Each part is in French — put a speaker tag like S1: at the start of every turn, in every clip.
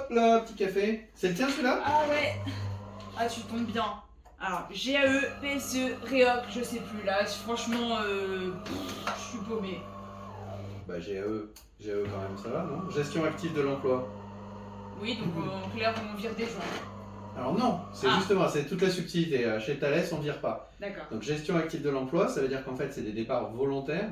S1: Hop là, petit café. C'est le tien celui-là?
S2: Ah ouais. Ah, tu tombes bien. Alors, GAE, PSE, Réoc, je sais plus là. Franchement, je suis paumé.
S1: Bah GAE quand même, ça va, non? Gestion active de l'emploi.
S2: Oui, donc en clair, on vire des gens.
S1: Alors non, c'est justement, c'est toute la subtilité. Chez Thales, on vire pas.
S2: D'accord.
S1: Donc gestion active de l'emploi, ça veut dire qu'en fait, c'est des départs volontaires.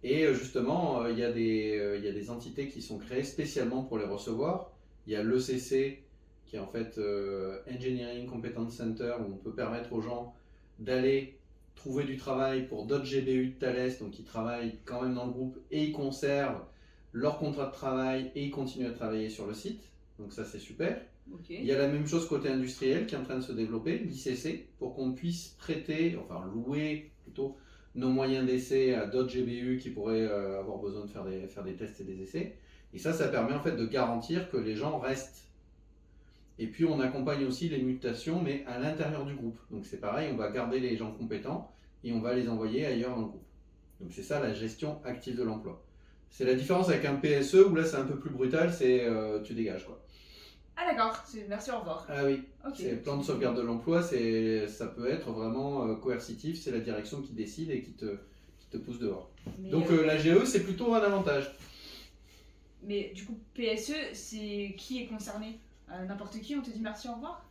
S1: Et justement, il y a des entités qui sont créées spécialement pour les recevoir. Il y a l'ECC, qui est en fait Engineering Competence Center, où on peut permettre aux gens d'aller trouver du travail pour d'autres GBU de Thales, donc ils travaillent quand même dans le groupe et ils conservent leur contrat de travail et ils continuent à travailler sur le site. Donc ça, c'est super.
S2: Okay.
S1: Il y a la même chose côté industriel qui est en train de se développer, l'ICC, pour qu'on puisse prêter, enfin louer plutôt, nos moyens d'essai à d'autres GBU qui pourraient avoir besoin de faire des tests et des essais. Et ça permet en fait de garantir que les gens restent. Et puis on accompagne aussi les mutations, mais à l'intérieur du groupe. Donc c'est pareil, on va garder les gens compétents et on va les envoyer ailleurs dans le groupe. Donc c'est ça la gestion active de l'emploi. C'est la différence avec un PSE où là c'est un peu plus brutal, c'est tu dégages quoi.
S2: Ah d'accord, merci, au revoir.
S1: Ah oui,
S2: okay.
S1: C'est plan de sauvegarde de l'emploi, ça peut être vraiment coercitif, c'est la direction qui décide et qui te pousse dehors. Mais donc la GE c'est plutôt un avantage.
S2: Mais du coup PSE, c'est qui est concerné? N'importe qui, on te dit merci, au revoir?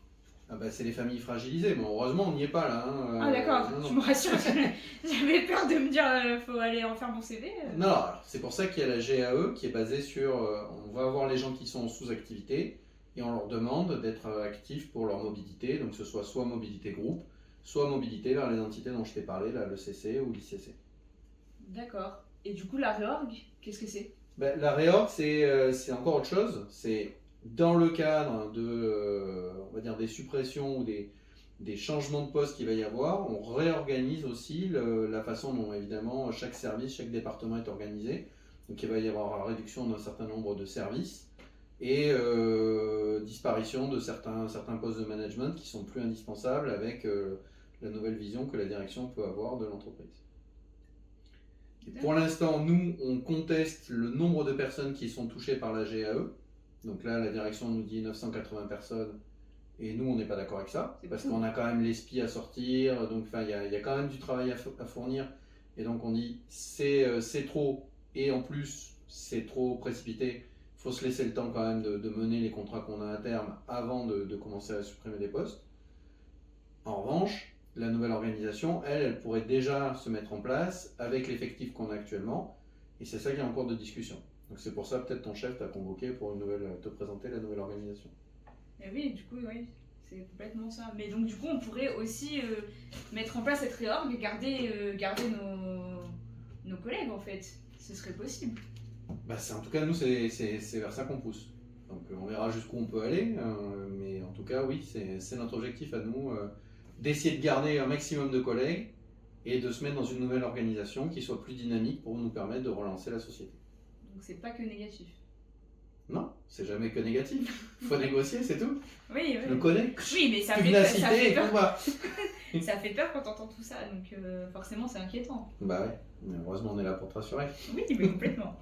S1: Ah bah c'est les familles fragilisées, bon heureusement on n'y est pas là. Hein.
S2: Ah d'accord, tu me rassures, j'avais peur de me dire faut aller en faire mon CV.
S1: Non, c'est pour ça qu'il y a la GAE qui est basée sur, on va avoir les gens qui sont en sous-activité et on leur demande d'être actifs pour leur mobilité, donc que ce soit mobilité groupe, soit mobilité vers les entités dont je t'ai parlé, là, le CC ou l'ICC.
S2: D'accord, et du coup la réorg, qu'est-ce que c'est?
S1: Ben, la réorg c'est encore autre chose, c'est dans le cadre de, on va dire des suppressions ou des changements de poste qu'il va y avoir, on réorganise aussi la façon dont évidemment chaque service, chaque département est organisé. Donc il va y avoir la réduction d'un certain nombre de services et disparition de certains postes de management qui sont plus indispensables avec la nouvelle vision que la direction peut avoir de l'entreprise. Pour l'instant, nous, on conteste le nombre de personnes qui sont touchées par la GAE. Donc là, la direction nous dit 980 personnes, et nous, on n'est pas d'accord avec ça, parce qu'on a quand même les SPI à sortir, donc il y a quand même du travail à fournir, et donc on dit c'est trop, et en plus, c'est trop précipité, il faut se laisser le temps quand même de mener les contrats qu'on a à terme avant de commencer à supprimer des postes. En revanche, la nouvelle organisation, elle pourrait déjà se mettre en place avec l'effectif qu'on a actuellement, et c'est ça qui est en cours de discussion. Donc c'est pour ça peut-être ton chef t'a convoqué pour te présenter la nouvelle organisation.
S2: Et oui, du coup, oui, c'est complètement ça. Mais donc du coup, on pourrait aussi mettre en place cette réorg et garder nos collègues en fait. Ce serait possible.
S1: Bah en tout cas, nous, c'est vers ça qu'on pousse. Donc on verra jusqu'où on peut aller, mais en tout cas, oui, c'est notre objectif à nous, d'essayer de garder un maximum de collègues et de se mettre dans une nouvelle organisation qui soit plus dynamique pour nous permettre de relancer la société.
S2: Donc c'est pas que négatif.
S1: Non, c'est jamais que négatif. Il faut négocier, c'est tout.
S2: Oui, oui.
S1: Je le connais.
S2: Oui, mais ça fait peur. Ça fait peur quand on entend tout ça, donc forcément c'est inquiétant.
S1: Bah ouais, mais heureusement on est là pour te rassurer.
S2: Oui, mais complètement.